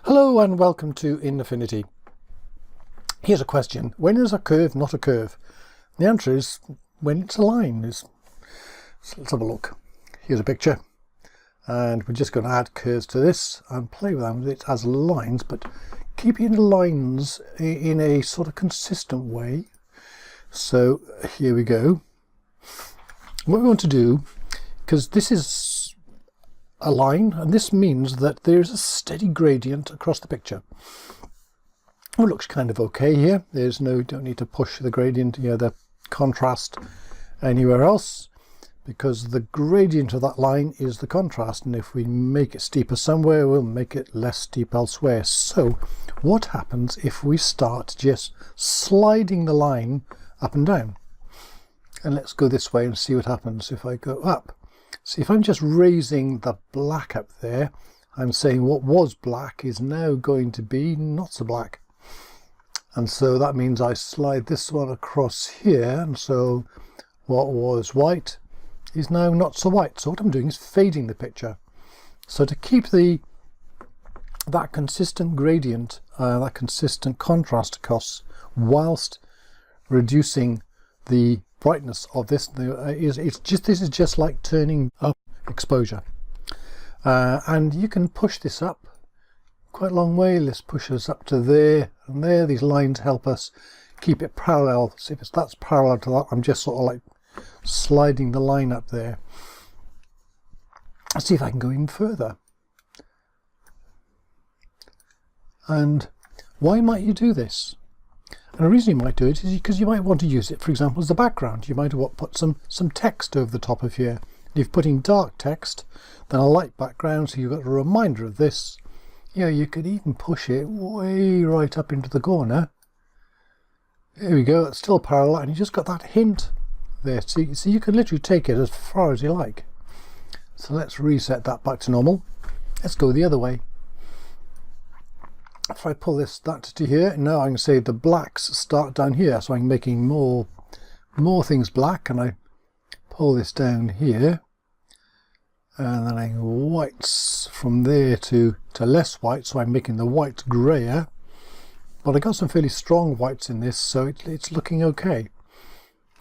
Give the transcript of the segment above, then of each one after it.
Hello and welcome to Affinity. Here's a question. When is a curve not a curve? The answer is when it's a line. Let's have a look. Here's a picture. And we're just going to add curves to this and play with them with it as lines, but keeping the lines in a sort of consistent way. So here we go. What we want to do, because this is a line, and this means that there's a steady gradient across the picture. It looks kind of okay here. There's no, don't need to push the gradient, the contrast anywhere else, because the gradient of that line is the contrast, and if we make it steeper somewhere, we'll make it less steep elsewhere. So what happens if we start just sliding the line up and down? And let's go this way and see what happens if I go up. See, if I'm just raising the black up there, I'm saying what was black is now going to be not so black. And so that means I slide this one across here, and so what was white is now not so white. So what I'm doing is fading the picture. So to keep that consistent gradient, that consistent contrast across, whilst reducing the brightness of this, this is just like turning up exposure, and you can push this up quite a long way. Let's push us up to there and there. These lines help us keep it parallel. So if that's parallel to that, I'm just sort of like sliding the line up there. Let's see if I can go even further. And why might you do this? And the reason you might do it is because you might want to use it, for example, as the background. You might want to put some text over the top of here. If you're putting dark text, then a light background, so you've got a reminder of this. You could even push it way right up into the corner. There we go, it's still parallel, and you just got that hint there. So you can literally take it as far as you like. So let's reset that back to normal. Let's go the other way. If I pull that to here, now I can say the blacks start down here, so I'm making more things black, and I pull this down here, and then I go whites from there to less white, so I'm making the whites grayer, but I got some fairly strong whites in this, so it's looking okay.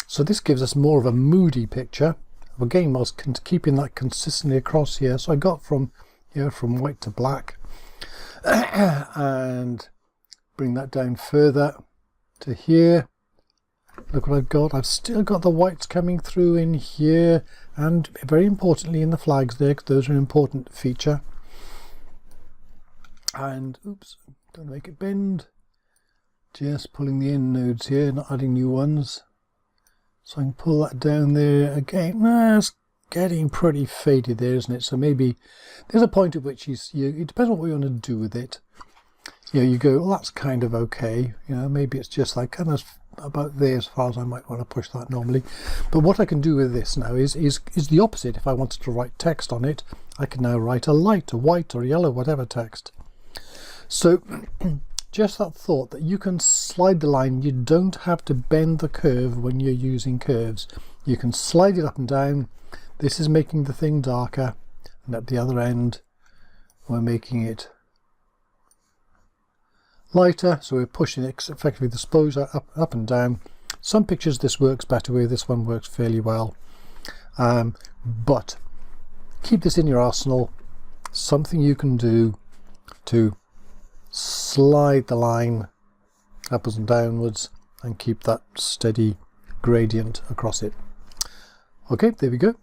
So this gives us more of a moody picture. Again, I was keeping that consistently across here, so I got from white to black. And bring that down further to here. Look what I've got. I've still got the whites coming through in here, and very importantly in the flags there, because those are an important feature. And oops, don't make it bend. Just pulling the end nodes here, not adding new ones. So I can pull that down there again. It's getting pretty faded there, isn't it? So maybe there's a point at which it depends on what you want to do with it. You go, well, that's kind of okay. Maybe it's just like kind of about there as far as I might want to push that normally. But what I can do with this now is the opposite. If I wanted to write text on it, I can now write a light, a white or yellow, whatever text. So just that thought that you can slide the line. You don't have to bend the curve when you're using curves. You can slide it up and down. This is making the thing darker, and at the other end we're making it lighter, so we're pushing it effectively the exposure up and down. Some pictures this works better with, this one works fairly well, but keep this in your arsenal. Something you can do to slide the line upwards and downwards and keep that steady gradient across it. Okay, there we go.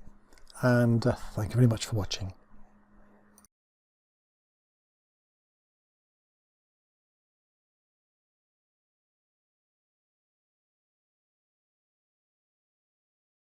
And thank you very much for watching.